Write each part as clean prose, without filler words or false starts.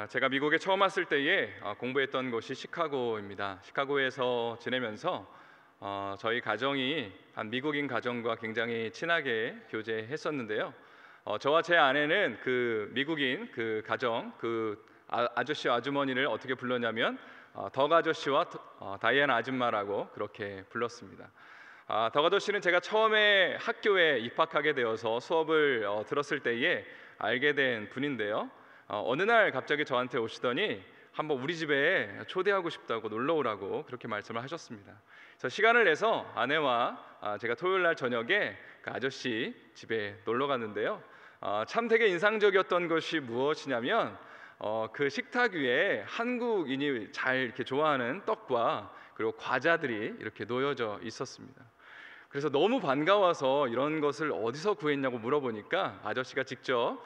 제가 미국에 처음 왔을 때에 공부했던 곳이 시카고입니다. 시카고에서 지내면서 저희 가정이 한 미국인 가정과 굉장히 친하게 교제했었는데요. 저와 제 아내는 그 미국인 그 가정 아저씨 아주머니를 어떻게 불렀냐면 덕 아저씨와 다이애나 아줌마라고 그렇게 불렀습니다. 덕 아저씨는 제가 처음에 학교에 입학하게 되어서 수업을 들었을 때에 알게 된 분인데요. 어느 날 갑자기 저한테 오시더니 한번 우리 집에 초대하고 싶다고 놀러 오라고 그렇게 말씀을 하셨습니다. 그래서 시간을 내서 아내와 제가 토요일 날 저녁에 그 아저씨 집에 놀러 갔는데요. 참 되게 인상적이었던 것이 무엇이냐면 그 식탁 위에 한국인이 잘 이렇게 좋아하는 떡과 그리고 과자들이 이렇게 놓여져 있었습니다. 그래서 너무 반가워서 이런 것을 어디서 구했냐고 물어보니까 아저씨가 직접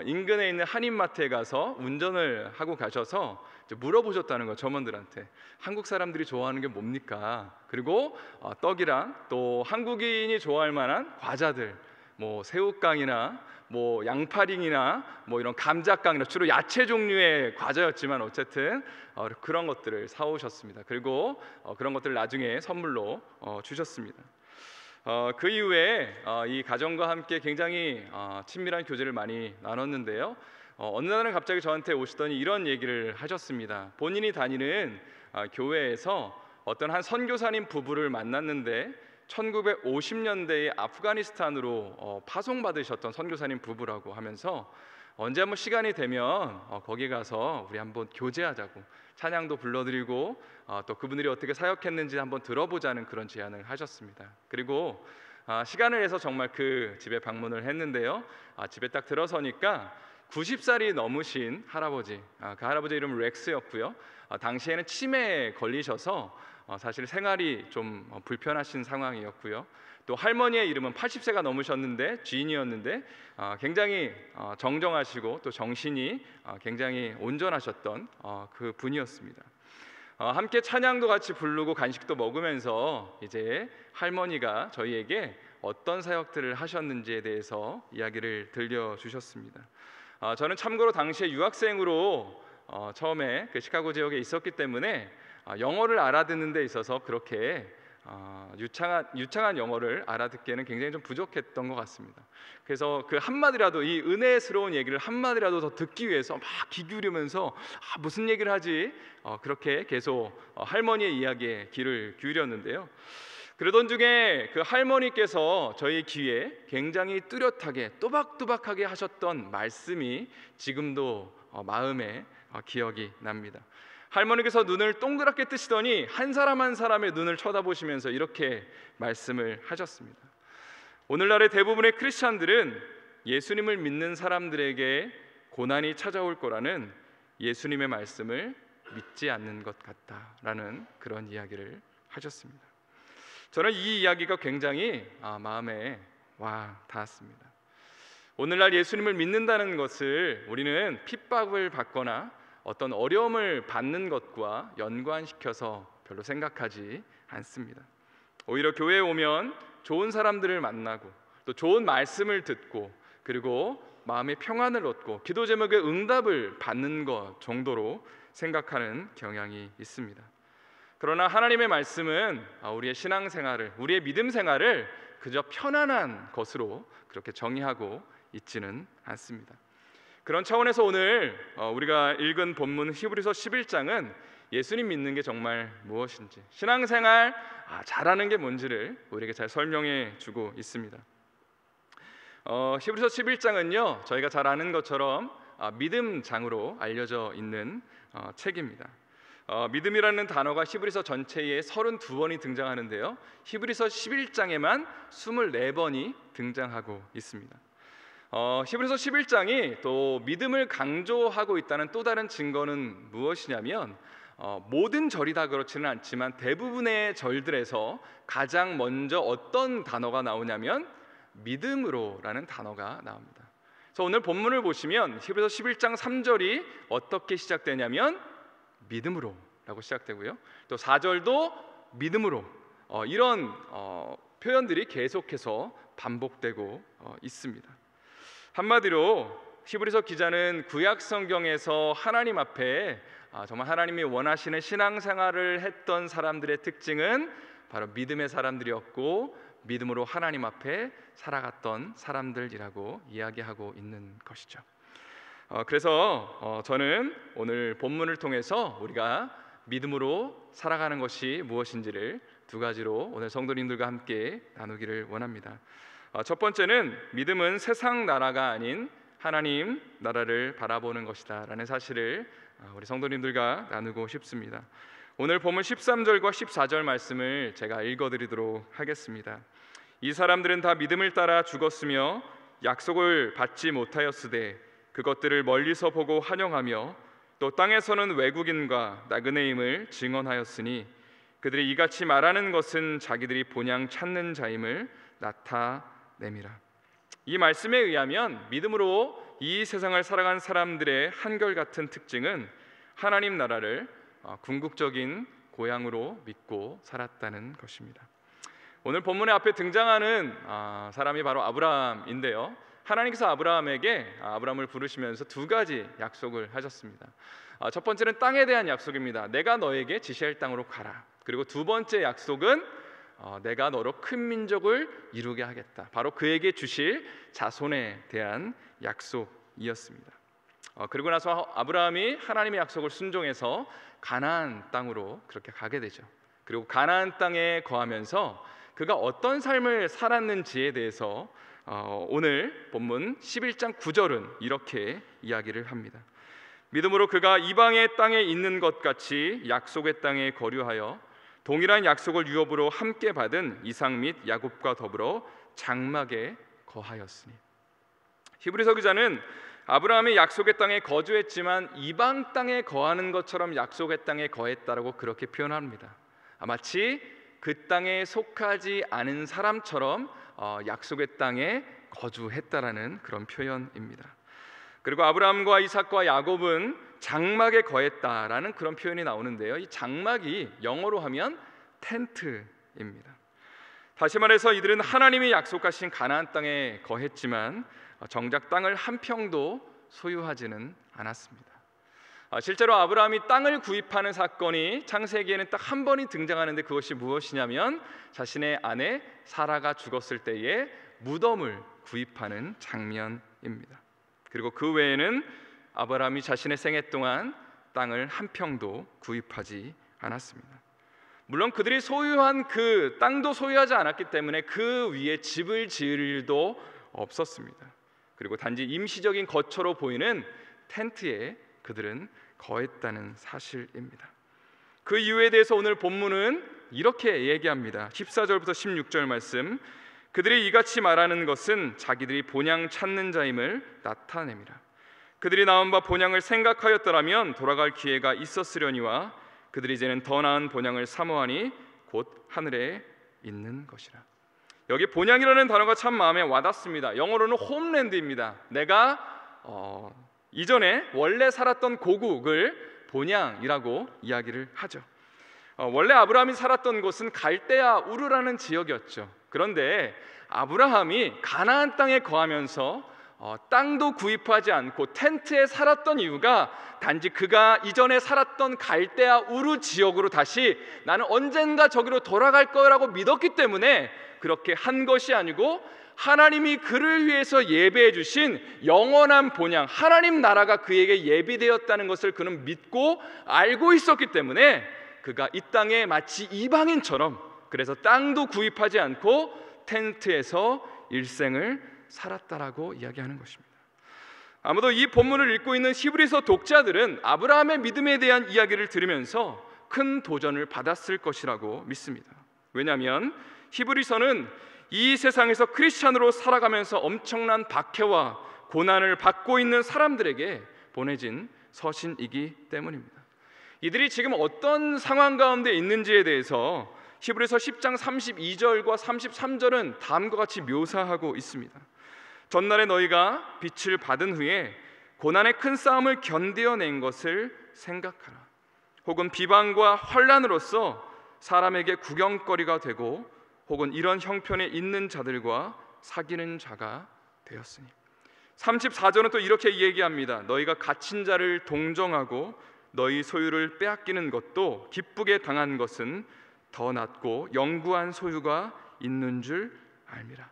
인근에 있는 한인마트에 가서 운전을 하고 가셔서 이제 물어보셨다는 거예요. 점원들한테 한국 사람들이 좋아하는 게 뭡니까? 그리고 떡이랑 또 한국인이 좋아할 만한 과자들, 뭐 새우깡이나 뭐 양파링이나 뭐 이런 감자깡이나 주로 야채 종류의 과자였지만 어쨌든 그런 것들을 사오셨습니다. 그리고 그런 것들을 나중에 선물로 주셨습니다. 그 이후에 이 가정과 함께 굉장히 친밀한 교제를 많이 나눴는데요. 어느 날은 갑자기 저한테 오시더니 이런 얘기를 하셨습니다. 본인이 다니는 교회에서 어떤 한 선교사님 부부를 만났는데 1950년대에 아프가니스탄으로 파송받으셨던 선교사님 부부라고 하면서 언제 한번 시간이 되면 거기 가서 우리 한번 교제하자고 찬양도 불러드리고 또 그분들이 어떻게 사역했는지 한번 들어보자는 그런 제안을 하셨습니다. 그리고 시간을 내서 정말 그 집에 방문을 했는데요. 집에 딱 들어서니까 90살이 넘으신 할아버지, 그 할아버지 이름은 렉스였고요. 당시에는 치매에 걸리셔서 사실 생활이 좀 불편하신 상황이었고요. 또 할머니의 이름은 80세가 넘으셨는데 지인이었는데 굉장히 정정하시고 또 정신이 굉장히 온전하셨던 그 분이었습니다. 함께 찬양도 같이 부르고 간식도 먹으면서 이제 할머니가 저희에게 어떤 사역들을 하셨는지에 대해서 이야기를 들려주셨습니다. 저는 참고로 당시에 유학생으로 처음에 그 시카고 지역에 있었기 때문에 영어를 알아듣는 데 있어서 그렇게 유창한 영어를 알아듣기에는 굉장히 좀 부족했던 것 같습니다. 그래서 그 한마디라도 이 은혜스러운 얘기를 한마디라도 더 듣기 위해서 막 귀 기울이면서 무슨 얘기를 하지? 그렇게 계속 할머니의 이야기에 귀를 기울였는데요. 그러던 중에 그 할머니께서 저희 귀에 굉장히 뚜렷하게 또박또박하게 하셨던 말씀이 지금도 마음에 기억이 납니다. 할머니께서 눈을 동그랗게 뜨시더니 한 사람 한 사람의 눈을 쳐다보시면서 이렇게 말씀을 하셨습니다. 오늘날의 대부분의 크리스찬들은 예수님을 믿는 사람들에게 고난이 찾아올 거라는 예수님의 말씀을 믿지 않는 것 같다라는 그런 이야기를 하셨습니다. 저는 이 이야기가 굉장히 마음에 와 닿았습니다. 오늘날 예수님을 믿는다는 것을 우리는 핍박을 받거나 어떤 어려움을 받는 것과 연관시켜서 별로 생각하지 않습니다. 오히려 교회에 오면 좋은 사람들을 만나고 또 좋은 말씀을 듣고 그리고 마음의 평안을 얻고 기도 제목의 응답을 받는 것 정도로 생각하는 경향이 있습니다. 그러나 하나님의 말씀은 우리의 신앙생활을, 우리의 믿음 생활을 그저 편안한 것으로 그렇게 정의하고 있지는 않습니다. 그런 차원에서 오늘 우리가 읽은 본문 히브리서 11장은 예수님 믿는 게 정말 무엇인지, 신앙생활 잘하는 게 뭔지를 우리에게 잘 설명해 주고 있습니다. 히브리서 11장은요 저희가 잘 아는 것처럼 믿음장으로 알려져 있는 책입니다. 믿음이라는 단어가 히브리서 전체에 32번이 등장하는데요, 히브리서 11장에만 24번이 등장하고 있습니다. 히브리서 11장이 또 믿음을 강조하고 있다는 또 다른 증거는 무엇이냐면 모든 절이 다 그렇지는 않지만 대부분의 절들에서 가장 먼저 어떤 단어가 나오냐면 믿음으로라는 단어가 나옵니다. 그래서 오늘 본문을 보시면 히브리서 11장 3절이 어떻게 시작되냐면 믿음으로라고 시작되고요, 또 4절도 믿음으로 이런 표현들이 계속해서 반복되고 있습니다. 한마디로 히브리서 기자는 구약 성경에서 하나님 앞에 정말 하나님이 원하시는 신앙생활을 했던 사람들의 특징은 바로 믿음의 사람들이었고 믿음으로 하나님 앞에 살아갔던 사람들이라고 이야기하고 있는 것이죠. 그래서 저는 오늘 본문을 통해서 우리가 믿음으로 살아가는 것이 무엇인지를 두 가지로 오늘 성도님들과 함께 나누기를 원합니다. 첫 번째는 믿음은 세상 나라가 아닌 하나님 나라를 바라보는 것이다 라는 사실을 우리 성도님들과 나누고 싶습니다. 오늘 본문 13절과 14절 말씀을 제가 읽어드리도록 하겠습니다. 이 사람들은 다 믿음을 따라 죽었으며 약속을 받지 못하였으되 그것들을 멀리서 보고 환영하며 또 땅에서는 외국인과 나그네임을 증언하였으니 그들이 이같이 말하는 것은 자기들이 본향 찾는 자임을 나타냄이라. 이 말씀에 의하면 믿음으로 이 세상을 살아간 사람들의 한결같은 특징은 하나님 나라를 궁극적인 고향으로 믿고 살았다는 것입니다. 오늘 본문의 앞에 등장하는 사람이 바로 아브라함인데요. 하나님께서 아브라함을 부르시면서 두 가지 약속을 하셨습니다. 첫 번째는 땅에 대한 약속입니다. 내가 너에게 지시할 땅으로 가라. 그리고 두 번째 약속은 내가 너로 큰 민족을 이루게 하겠다. 바로 그에게 주실 자손에 대한 약속이었습니다. 그리고 나서 아브라함이 하나님의 약속을 순종해서 가나안 땅으로 그렇게 가게 되죠. 그리고 가나안 땅에 거하면서 그가 어떤 삶을 살았는지에 대해서 오늘 본문 11장 9절은 이렇게 이야기를 합니다. 믿음으로 그가 이방의 땅에 있는 것 같이 약속의 땅에 거류하여 동일한 약속을 유업으로 함께 받은 이삭 및 야곱과 더불어 장막에 거하였으니. 히브리서 기자는 아브라함이 약속의 땅에 거주했지만 이방 땅에 거하는 것처럼 약속의 땅에 거했다라고 그렇게 표현합니다. 마치 그 땅에 속하지 않은 사람처럼 약속의 땅에 거주했다라는 그런 표현입니다. 그리고 아브라함과 이삭과 야곱은 장막에 거했다라는 그런 표현이 나오는데요. 이 장막이 영어로 하면 텐트입니다. 다시 말해서 이들은 하나님이 약속하신 가나안 땅에 거했지만 정작 땅을 한 평도 소유하지는 않았습니다. 실제로 아브라함이 땅을 구입하는 사건이 창세기에는 딱 한 번이 등장하는데 그것이 무엇이냐면 자신의 아내 사라가 죽었을 때에 무덤을 구입하는 장면입니다. 그리고 그 외에는 아브라함이 자신의 생애 동안 땅을 한 평도 구입하지 않았습니다. 물론 그들이 소유한 그 땅도 소유하지 않았기 때문에 그 위에 집을 지을 일도 없었습니다. 그리고 단지 임시적인 거처로 보이는 텐트에 그들은 거했다는 사실입니다. 그 이유에 대해서 오늘 본문은 이렇게 얘기합니다. 14절부터 16절 말씀. 그들이 이같이 말하는 것은 자기들이 본향 찾는 자임을 나타냅니다. 그들이 나온 바 본향을 생각하였더라면 돌아갈 기회가 있었으려니와 그들이 이제는 더 나은 본향을 사모하니 곧 하늘에 있는 것이라. 여기 본향이라는 단어가 참 마음에 와닿습니다. 영어로는 홈랜드입니다. 내가 이전에 원래 살았던 고국을 본향이라고 이야기를 하죠. 원래 아브라함이 살았던 곳은 갈대아 우르라는 지역이었죠. 그런데 아브라함이 가나안 땅에 거하면서 땅도 구입하지 않고 텐트에 살았던 이유가 단지 그가 이전에 살았던 갈대아 우르 지역으로 다시 나는 언젠가 저기로 돌아갈 거라고 믿었기 때문에 그렇게 한 것이 아니고 하나님이 그를 위해서 예배해 주신 영원한 본향 하나님 나라가 그에게 예비되었다는 것을 그는 믿고 알고 있었기 때문에 그가 이 땅에 마치 이방인처럼 그래서 땅도 구입하지 않고 텐트에서 일생을 살았다라고 이야기하는 것입니다. 아무도 이 본문을 읽고 있는 히브리서 독자들은 아브라함의 믿음에 대한 이야기를 들으면서 큰 도전을 받았을 것이라고 믿습니다. 왜냐하면 히브리서는 이 세상에서 크리스찬으로 살아가면서 엄청난 박해와 고난을 받고 있는 사람들에게 보내진 서신이기 때문입니다. 이들이 지금 어떤 상황 가운데 있는지에 대해서 히브리서 10장 32절과 33절은 다음과 같이 묘사하고 있습니다. 전날에 너희가 빛을 받은 후에 고난의 큰 싸움을 견뎌낸 것을 생각하라. 혹은 비방과 환난으로서 사람에게 구경거리가 되고 혹은 이런 형편에 있는 자들과 사귀는 자가 되었으니. 34절은 또 이렇게 얘기합니다. 너희가 갇힌 자를 동정하고 너희 소유를 빼앗기는 것도 기쁘게 당한 것은 더 낫고 영구한 소유가 있는 줄 알미라.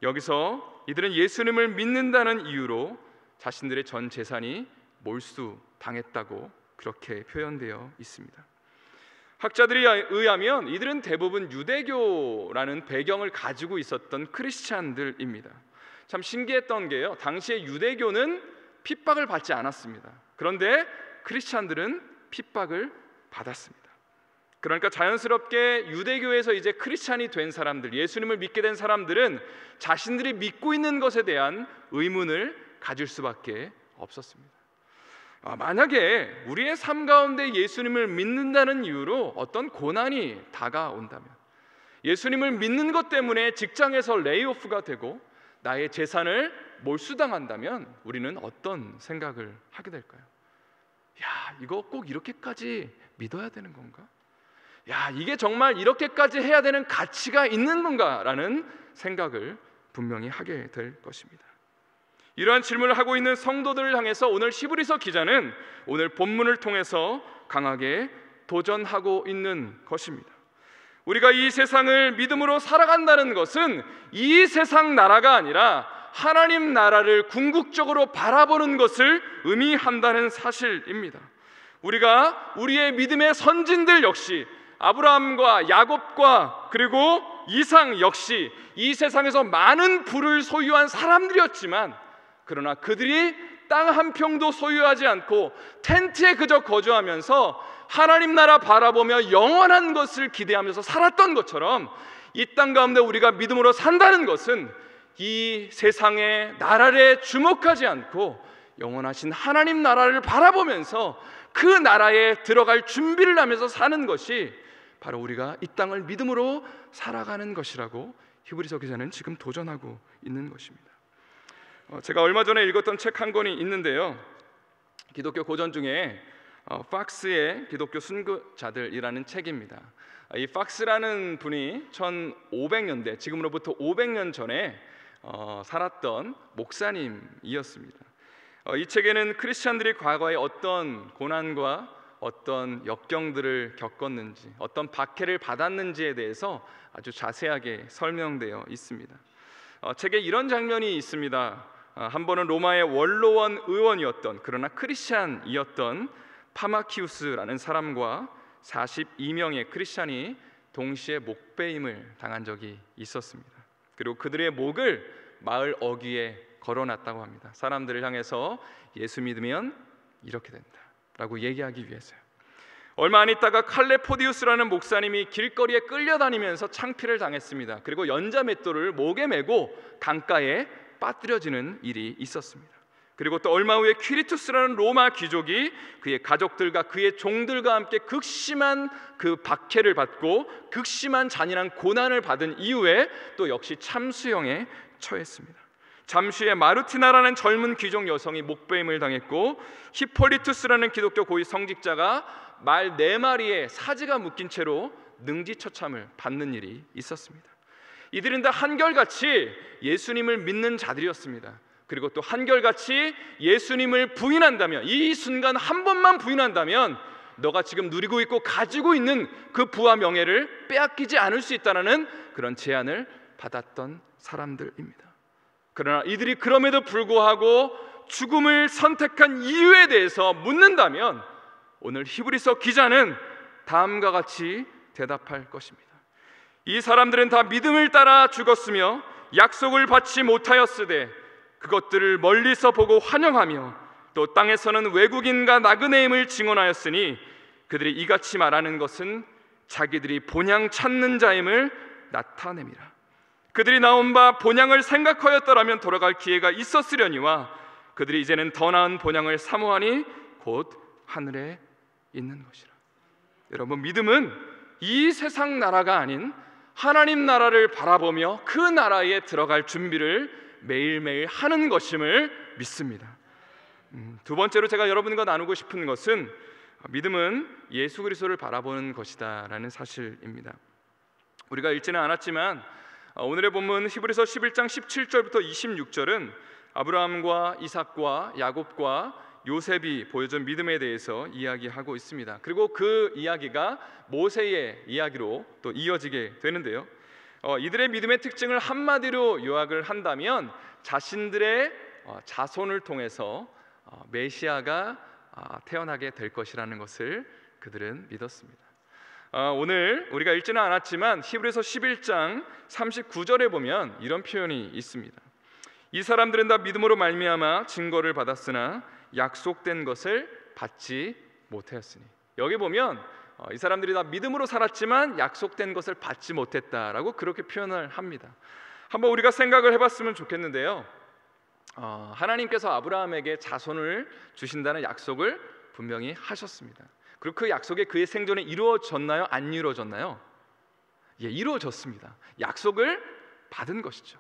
여기서 이들은 예수님을 믿는다는 이유로 자신들의 전 재산이 몰수당했다고 그렇게 표현되어 있습니다. 학자들에 의하면 이들은 대부분 유대교라는 배경을 가지고 있었던 크리스찬들입니다. 참 신기했던 게요, 당시에 유대교는 핍박을 받지 않았습니다. 그런데 크리스찬들은 핍박을 받았습니다. 그러니까 자연스럽게 유대교에서 이제 크리스찬이 된 사람들, 예수님을 믿게 된 사람들은 자신들이 믿고 있는 것에 대한 의문을 가질 수밖에 없었습니다. 만약에 우리의 삶 가운데 예수님을 믿는다는 이유로 어떤 고난이 다가온다면, 예수님을 믿는 것 때문에 직장에서 레이오프가 되고 나의 재산을 몰수당한다면 우리는 어떤 생각을 하게 될까요? 야, 이거 꼭 이렇게까지 믿어야 되는 건가? 야, 이게 정말 이렇게까지 해야 되는 가치가 있는 건가? 라는 생각을 분명히 하게 될 것입니다. 이러한 질문을 하고 있는 성도들을 향해서 오늘 히브리서 기자는 오늘 본문을 통해서 강하게 도전하고 있는 것입니다. 우리가 이 세상을 믿음으로 살아간다는 것은 이 세상 나라가 아니라 하나님 나라를 궁극적으로 바라보는 것을 의미한다는 사실입니다. 우리가 우리의 믿음의 선진들 역시 아브라함과 야곱과 그리고 이삭 역시 이 세상에서 많은 부를 소유한 사람들이었지만, 그러나 그들이 땅 한 평도 소유하지 않고 텐트에 그저 거주하면서 하나님 나라 바라보며 영원한 것을 기대하면서 살았던 것처럼, 이 땅 가운데 우리가 믿음으로 산다는 것은 이 세상의 나라에 주목하지 않고 영원하신 하나님 나라를 바라보면서 그 나라에 들어갈 준비를 하면서 사는 것이 바로 우리가 이 땅을 믿음으로 살아가는 것이라고 히브리서 기자는 지금 도전하고 있는 것입니다. 제가 얼마 전에 읽었던 책 한 권이 있는데요, 기독교 고전 중에 팍스의 기독교 순교자들이라는 책입니다. 이 팍스라는 분이 1500년대, 지금으로부터 500년 전에 살았던 목사님이었습니다. 이 책에는 크리스찬들이 과거에 어떤 고난과 어떤 역경들을 겪었는지, 어떤 박해를 받았는지에 대해서 아주 자세하게 설명되어 있습니다. 책에 이런 장면이 있습니다. 한 번은 로마의 원로원 의원이었던, 그러나 크리스찬이었던 파마키우스라는 사람과 42명의 크리스찬이 동시에 목베임을 당한 적이 있었습니다. 그리고 그들의 목을 마을 어귀에 걸어놨다고 합니다. 사람들을 향해서 예수 믿으면 이렇게 된다 라고 얘기하기 위해서요. 얼마 안 있다가 칼레포디우스라는 목사님이 길거리에 끌려다니면서 창피를 당했습니다. 그리고 연자맷돌을 목에 메고 강가에 빠뜨려지는 일이 있었습니다. 그리고 또 얼마 후에 퀴리투스라는 로마 귀족이 그의 가족들과 그의 종들과 함께 극심한 그 박해를 받고 극심한 잔인한 고난을 받은 이후에 또 역시 참수형에 처했습니다. 잠시에 마르티나라는 젊은 귀족 여성이 목베임을 당했고, 히폴리투스라는 기독교 고위 성직자가 말 4마리에 사지가 묶인 채로 능지처참을 받는 일이 있었습니다. 이들은 다 한결같이 예수님을 믿는 자들이었습니다. 그리고 또 한결같이 예수님을 부인한다면, 이 순간 한 번만 부인한다면 너가 지금 누리고 있고 가지고 있는 그 부와 명예를 빼앗기지 않을 수 있다는 그런 제안을 받았던 사람들입니다. 그러나 이들이 그럼에도 불구하고 죽음을 선택한 이유에 대해서 묻는다면 오늘 히브리서 기자는 다음과 같이 대답할 것입니다. 이 사람들은 다 믿음을 따라 죽었으며 약속을 받지 못하였으되 그것들을 멀리서 보고 환영하며 또 땅에서는 외국인과 나그네임을 증언하였으니 그들이 이같이 말하는 것은 자기들이 본향 찾는 자임을 나타냅니다. 그들이 나온 바 본향을 생각하였더라면 돌아갈 기회가 있었으려니와 그들이 이제는 더 나은 본향을 사모하니 곧 하늘에 있는 것이라. 여러분, 믿음은 이 세상 나라가 아닌 하나님 나라를 바라보며 그 나라에 들어갈 준비를 매일매일 하는 것임을 믿습니다. 두 번째로 제가 여러분과 나누고 싶은 것은 믿음은 예수 그리스도를 바라보는 것이다 라는 사실입니다. 우리가 읽지는 않았지만 오늘의 본문 히브리서 11장 17절부터 26절은 아브라함과 이삭과 야곱과 요셉이 보여준 믿음에 대해서 이야기하고 있습니다. 그리고 그 이야기가 모세의 이야기로 또 이어지게 되는데요. 이들의 믿음의 특징을 한마디로 요약을 한다면 자신들의 자손을 통해서 메시아가 태어나게 될 것이라는 것을 그들은 믿었습니다. 오늘 우리가 읽지는 않았지만 히브리서 11장 39절에 보면 이런 표현이 있습니다. 이 사람들은 다 믿음으로 말미암아 증거를 받았으나 약속된 것을 받지 못하였으니, 여기 보면 이 사람들이 다 믿음으로 살았지만 약속된 것을 받지 못했다라고 그렇게 표현을 합니다. 한번 우리가 생각을 해봤으면 좋겠는데요. 하나님께서 아브라함에게 자손을 주신다는 약속을 분명히 하셨습니다. 그리고 그 약속이 그의 생존에 이루어졌나요? 안 이루어졌나요? 이루어졌습니다. 약속을 받은 것이죠.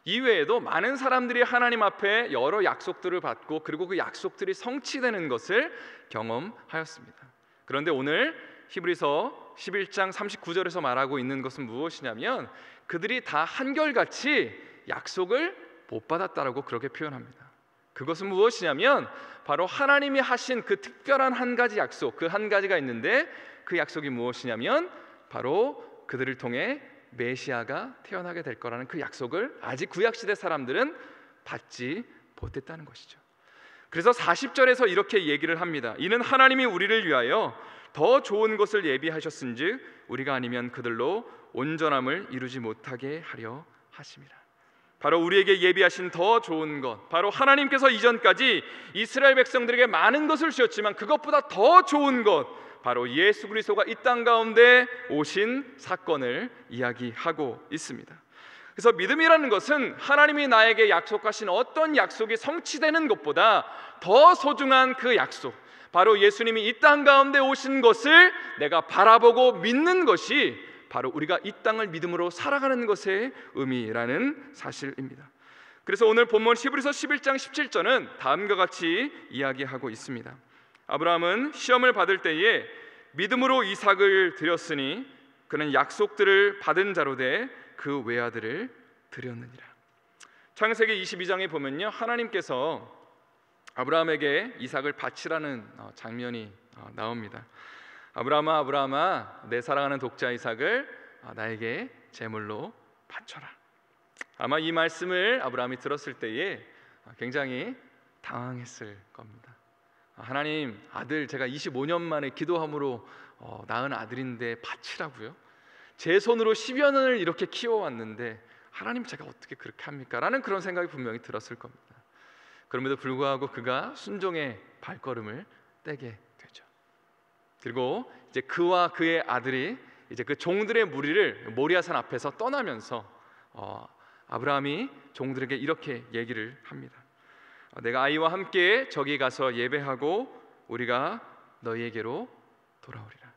이외에도 많은 사람들이 하나님 앞에 여러 약속들을 받고 그리고 그 약속들이 성취되는 것을 경험하였습니다. 그런데 오늘 히브리서 11장 39절에서 말하고 있는 것은 무엇이냐면 그들이 다 한결같이 약속을 못 받았다라고 그렇게 표현합니다. 그것은 무엇이냐면 바로 하나님이 하신 그 특별한 한 가지 약속, 그 한 가지가 있는데 그 약속이 무엇이냐면 바로 그들을 통해 메시아가 태어나게 될 거라는 그 약속을 아직 구약시대 사람들은 받지 못했다는 것이죠. 그래서 40절에서 이렇게 얘기를 합니다. 이는 하나님이 우리를 위하여 더 좋은 것을 예비하셨은즉 우리가 아니면 그들로 온전함을 이루지 못하게 하려 하심이라. 바로 우리에게 예비하신 더 좋은 것, 바로 하나님께서 이전까지 이스라엘 백성들에게 많은 것을 주셨지만 그것보다 더 좋은 것, 바로 예수 그리스도가 이 땅 가운데 오신 사건을 이야기하고 있습니다. 그래서 믿음이라는 것은 하나님이 나에게 약속하신 어떤 약속이 성취되는 것보다 더 소중한 그 약속, 바로 예수님이 이 땅 가운데 오신 것을 내가 바라보고 믿는 것이 바로 우리가 이 땅을 믿음으로 살아가는 것의 의미라는 사실입니다. 그래서 오늘 본문 히브리서 11장 17절은 다음과 같이 이야기하고 있습니다. 아브라함은 시험을 받을 때에 믿음으로 이삭을 드렸으니 그는 약속들을 받은 자로 돼 그 외아들을 드렸느니라. 창세기 22장에 보면요, 하나님께서 아브라함에게 이삭을 바치라는 장면이 나옵니다. 아브라함아, 아브라함아, 내 사랑하는 독자 이삭을 나에게 제물로 바쳐라. 아마 이 말씀을 아브라함이 들었을 때에 굉장히 당황했을 겁니다. 하나님, 아들 제가 25년 만에 기도함으로 낳은 아들인데 바치라고요? 제 손으로 10여 년을 이렇게 키워왔는데 하나님, 제가 어떻게 그렇게 합니까? 라는 그런 생각이 분명히 들었을 겁니다. 그럼에도 불구하고 그가 순종의 발걸음을 떼게 되죠. 그리고 이제 그와 그의 아들이 이제 그 종들의 무리를 모리아산 앞에서 떠나면서 아브라함이 종들에게 이렇게 얘기를 합니다. 내가 아이와 함께 저기 가서 예배하고 우리가 너희에게로 돌아오리라.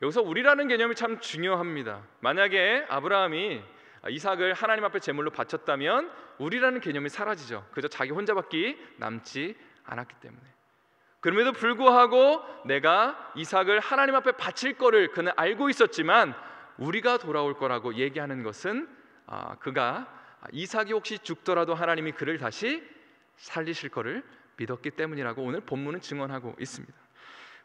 여기서 우리라는 개념이 참 중요합니다. 만약에 아브라함이 이삭을 하나님 앞에 제물로 바쳤다면 우리라는 개념이 사라지죠. 그저 자기 혼자밖에 남지 않았기 때문에. 그럼에도 불구하고 내가 이삭을 하나님 앞에 바칠 거를 그는 알고 있었지만 우리가 돌아올 거라고 얘기하는 것은 그가 이삭이 혹시 죽더라도 하나님이 그를 다시 살리실 거를 믿었기 때문이라고 오늘 본문은 증언하고 있습니다.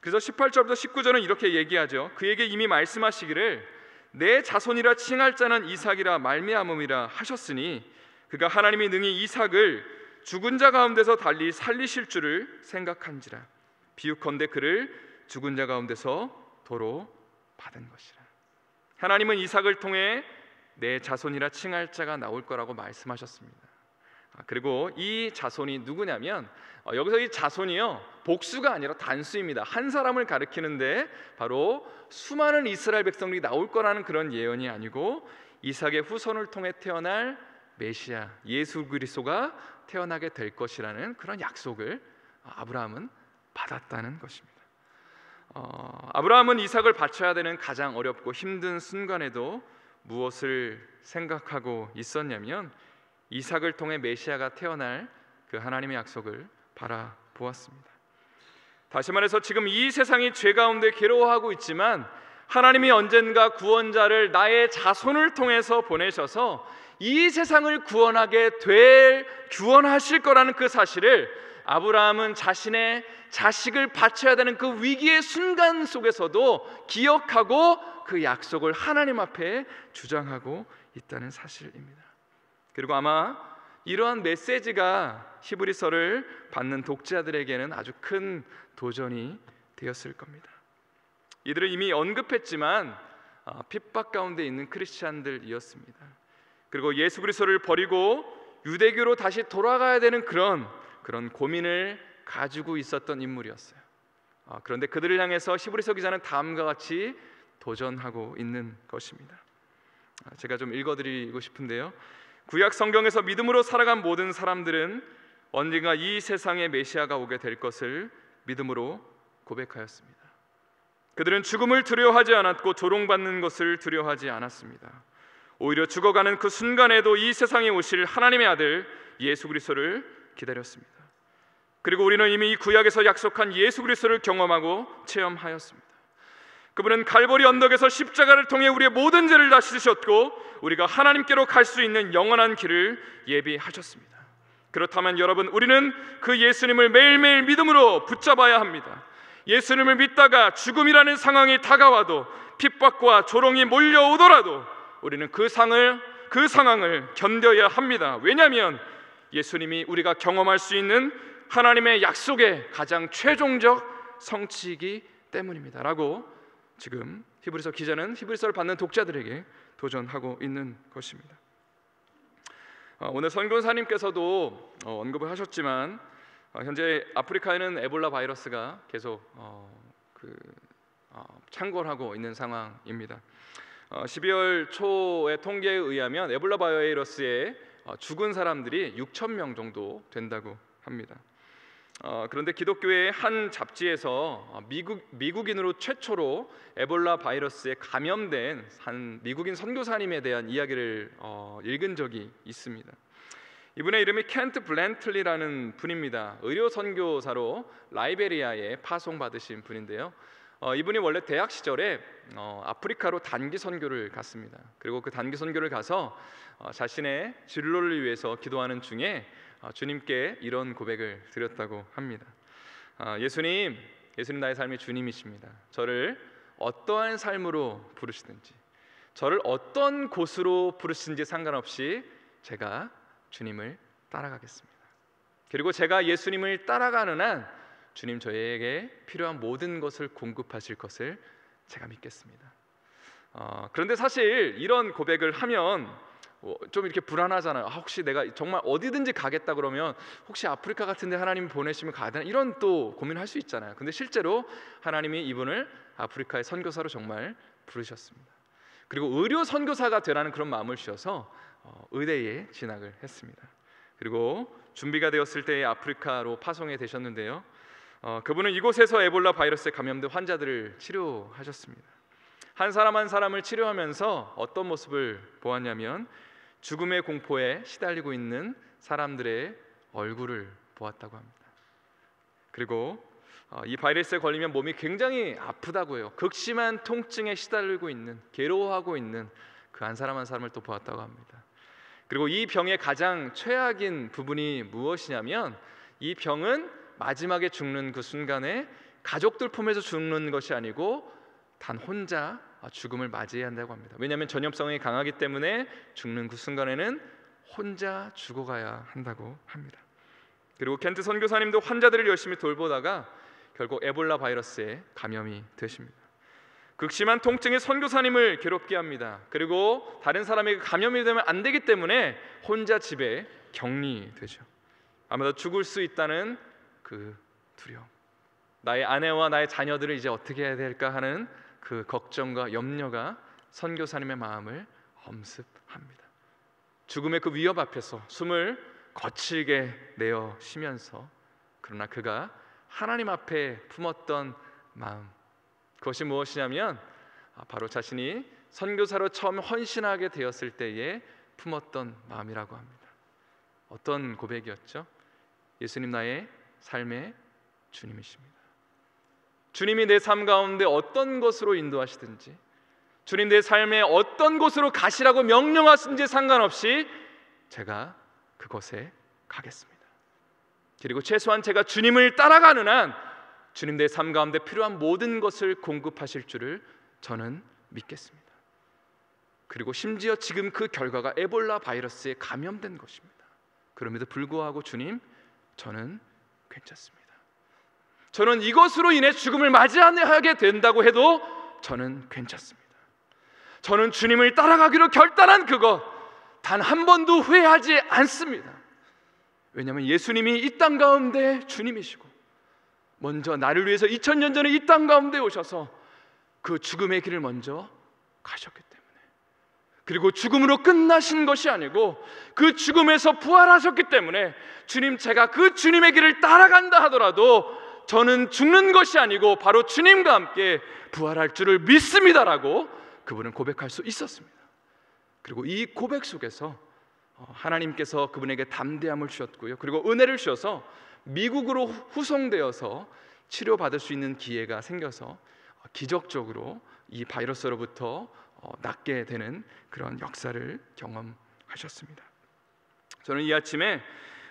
그래서 18절부터 19절은 이렇게 얘기하죠. 그에게 이미 말씀하시기를 내 자손이라 칭할 자는 이삭이라 말미암음이라 하셨으니 그가 하나님이 능히 이삭을 죽은 자 가운데서 달리 살리실 줄을 생각한지라. 비유컨대 그를 죽은 자 가운데서 도로 받은 것이라. 하나님은 이삭을 통해 내 자손이라 칭할 자가 나올 거라고 말씀하셨습니다. 그리고 이 자손이 누구냐면 여기서 이 자손이요, 복수가 아니라 단수입니다. 한 사람을 가리키는데 바로 수많은 이스라엘 백성들이 나올 거라는 그런 예언이 아니고 이삭의 후손을 통해 태어날 메시아 예수 그리스도가 태어나게 될 것이라는 그런 약속을 아브라함은 받았다는 것입니다. 아브라함은 이삭을 바쳐야 되는 가장 어렵고 힘든 순간에도 무엇을 생각하고 있었냐면 이삭을 통해 메시아가 태어날 그 하나님의 약속을 바라보았습니다. 다시 말해서 지금 이 세상이 죄 가운데 괴로워하고 있지만 하나님이 언젠가 구원자를 나의 자손을 통해서 보내셔서 이 세상을 구원하실 거라는 그 사실을 아브라함은 자신의 자식을 바쳐야 되는 그 위기의 순간 속에서도 기억하고 그 약속을 하나님 앞에 주장하고 있다는 사실입니다. 그리고 아마 이러한 메시지가 히브리서를 받는 독자들에게는 아주 큰 도전이 되었을 겁니다. 이들을 이미 언급했지만 핍박 가운데 있는 크리스찬들이었습니다. 그리고 예수 그리스도를 버리고 유대교로 다시 돌아가야 되는 그런 고민을 가지고 있었던 인물이었어요. 그런데 그들을 향해서 히브리서 기자는 다음과 같이 도전하고 있는 것입니다. 제가 좀 읽어드리고 싶은데요. 구약 성경에서 믿음으로 살아간 모든 사람들은 언젠가 이 세상에 메시아가 오게 될 것을 믿음으로 고백하였습니다. 그들은 죽음을 두려워하지 않았고 조롱받는 것을 두려워하지 않았습니다. 오히려 죽어가는 그 순간에도 이 세상에 오실 하나님의 아들 예수 그리스도를 기다렸습니다. 그리고 우리는 이미 이 구약에서 약속한 예수 그리스도를 경험하고 체험하였습니다. 그분은 갈보리 언덕에서 십자가를 통해 우리의 모든 죄를 다 씻으셨고 우리가 하나님께로 갈 수 있는 영원한 길을 예비하셨습니다. 그렇다면 여러분, 우리는 그 예수님을 매일매일 믿음으로 붙잡아야 합니다. 예수님을 믿다가 죽음이라는 상황이 다가와도 핍박과 조롱이 몰려오더라도 우리는 그 상황을 견뎌야 합니다. 왜냐하면 예수님이 우리가 경험할 수 있는 하나님의 약속의 가장 최종적 성취이기 때문입니다 라고 지금 히브리서 기자는 히브리서를 받는 독자들에게 도전하고 있는 것입니다. 오늘 선교사님께서도 언급을 하셨지만 현재 아프리카에는 에볼라 바이러스가 계속 창궐하고 있는 상황입니다. 12월 초의 통계에 의하면 에볼라 바이러스에 죽은 사람들이 6천 명 정도 된다고 합니다. 그런데 기독교의 한 잡지에서 미국인으로 최초로 에볼라 바이러스에 감염된 한 미국인 선교사님에 대한 이야기를 읽은 적이 있습니다. 이분의 이름이 켄트 블랜틀리라는 분입니다. 의료 선교사로 라이베리아에 파송받으신 분인데요. 이분이 원래 대학 시절에 아프리카로 단기 선교를 갔습니다. 그리고 그 단기 선교를 가서 자신의 진로를 위해서 기도하는 중에 주님께 이런 고백을 드렸다고 합니다. 예수님 나의 삶의 주님이십니다. 저를 어떠한 삶으로 부르시든지, 저를 어떤 곳으로 부르시든지 상관없이 제가 주님을 따라가겠습니다. 그리고 제가 예수님을 따라가는 한 주님 저에게 필요한 모든 것을 공급하실 것을 제가 믿겠습니다. 그런데 사실 이런 고백을 하면 좀 이렇게 불안하잖아요. 혹시 내가 정말 어디든지 가겠다 그러면 혹시 아프리카 같은 데 하나님이 보내시면 가야 되나, 이런 또 고민을 할 수 있잖아요. 근데 실제로 하나님이 이분을 아프리카의 선교사로 정말 부르셨습니다. 그리고 의료 선교사가 되라는 그런 마음을 주셔서 의대에 진학을 했습니다. 그리고 준비가 되었을 때 아프리카로 파송이 되셨는데요. 그분은 이곳에서 에볼라 바이러스에 감염된 환자들을 치료하셨습니다. 한 사람 한 사람을 치료하면서 어떤 모습을 보았냐면 죽음의 공포에 시달리고 있는 사람들의 얼굴을 보았다고 합니다. 그리고 이 바이러스에 걸리면 몸이 굉장히 아프다고 해요. 극심한 통증에 시달리고 있는, 괴로워하고 있는 그 한 사람 한 사람을 또 보았다고 합니다. 그리고 이 병의 가장 최악인 부분이 무엇이냐면 이 병은 마지막에 죽는 그 순간에 가족들 품에서 죽는 것이 아니고 단 혼자 죽음을 맞이해야 한다고 합니다. 왜냐하면 전염성이 강하기 때문에 죽는 그 순간에는 혼자 죽어가야 한다고 합니다. 그리고 켄트 선교사님도 환자들을 열심히 돌보다가 결국 에볼라 바이러스에 감염이 되십니다. 극심한 통증이 선교사님을 괴롭게 합니다. 그리고 다른 사람에게 감염이 되면 안 되기 때문에 혼자 집에 격리되죠. 아마도 죽을 수 있다는 그 두려움, 나의 아내와 나의 자녀들을 이제 어떻게 해야 될까 하는 그 걱정과 염려가 선교사님의 마음을 엄습합니다. 죽음의 그 위협 앞에서 숨을 거칠게 내어 쉬면서, 그러나 그가 하나님 앞에 품었던 마음, 그것이 무엇이냐면 바로 자신이 선교사로 처음 헌신하게 되었을 때에 품었던 마음이라고 합니다. 어떤 고백이었죠? 예수님 나의 삶의 주님이십니다. 주님이 내 삶 가운데 어떤 것으로 인도하시든지, 주님 내 삶에 어떤 곳으로 가시라고 명령하신지 상관없이 제가 그곳에 가겠습니다. 그리고 최소한 제가 주님을 따라가는 한 주님 내 삶 가운데 필요한 모든 것을 공급하실 줄을 저는 믿겠습니다. 그리고 심지어 지금 그 결과가 에볼라 바이러스에 감염된 것입니다. 그럼에도 불구하고 주님, 저는 괜찮습니다. 저는 이것으로 인해 죽음을 맞이하게 된다고 해도 저는 괜찮습니다. 저는 주님을 따라가기로 결단한 그것 단 한 번도 후회하지 않습니다. 왜냐하면 예수님이 이 땅 가운데 주님이시고 먼저 나를 위해서 2000년 전에 이 땅 가운데 오셔서 그 죽음의 길을 먼저 가셨기 때문에, 그리고 죽음으로 끝나신 것이 아니고 그 죽음에서 부활하셨기 때문에 주님, 제가 그 주님의 길을 따라간다 하더라도 저는 죽는 것이 아니고 바로 주님과 함께 부활할 줄을 믿습니다라고 그분은 고백할 수 있었습니다. 그리고 이 고백 속에서 하나님께서 그분에게 담대함을 주셨고요, 그리고 은혜를 주셔서 미국으로 후송되어서 치료받을 수 있는 기회가 생겨서 기적적으로 이 바이러스로부터 낫게 되는 그런 역사를 경험하셨습니다. 저는 이 아침에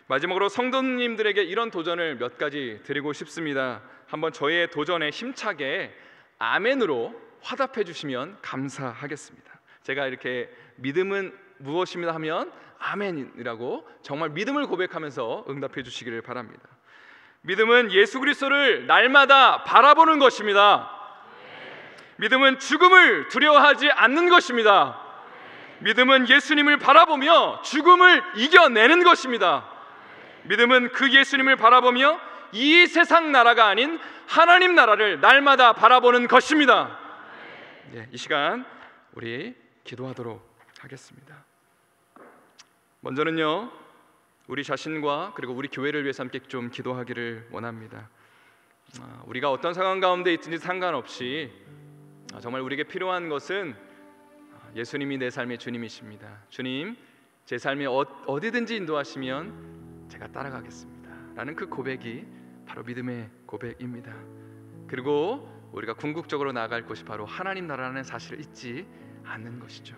마지막으로 성도님들에게 이런 도전을 몇 가지 드리고 싶습니다. 한번 저의 도전에 힘차게 아멘으로 화답해 주시면 감사하겠습니다. 제가 이렇게 믿음은 무엇입니다 하면 아멘이라고 정말 믿음을 고백하면서 응답해 주시기를 바랍니다. 믿음은 예수 그리스도를 날마다 바라보는 것입니다. 믿음은 죽음을 두려워하지 않는 것입니다. 믿음은 예수님을 바라보며 죽음을 이겨내는 것입니다. 믿음은 그 예수님을 바라보며 이 세상 나라가 아닌 하나님 나라를 날마다 바라보는 것입니다. 이 시간 우리 기도하도록 하겠습니다. 먼저는요, 우리 자신과 그리고 우리 교회를 위해서 함께 좀 기도하기를 원합니다. 우리가 어떤 상황 가운데 있든지 상관없이 정말 우리에게 필요한 것은 예수님이 내 삶의 주님이십니다. 주님, 제 삶에 어디든지 인도하시면 제가 따라가겠습니다 라는 그 고백이 바로 믿음의 고백입니다. 그리고 우리가 궁극적으로 나아갈 곳이 바로 하나님 나라라는 사실을 잊지 않는 것이죠.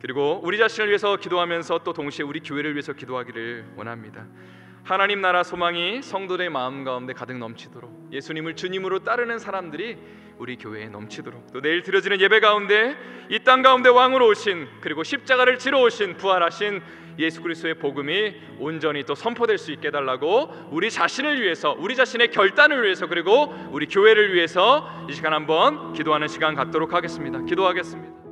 그리고 우리 자신을 위해서 기도하면서 또 동시에 우리 교회를 위해서 기도하기를 원합니다. 하나님 나라 소망이 성도들의 마음 가운데 가득 넘치도록, 예수님을 주님으로 따르는 사람들이 우리 교회에 넘치도록, 또 내일 드려지는 예배 가운데 이 땅 가운데 왕으로 오신, 그리고 십자가를 지러 오신 부활하신 예수 그리스도의 복음이 온전히 또 선포될 수 있게 해달라고 우리 자신을 위해서, 우리 자신의 결단을 위해서, 그리고 우리 교회를 위해서 이 시간 한번 기도하는 시간 갖도록 하겠습니다. 기도하겠습니다.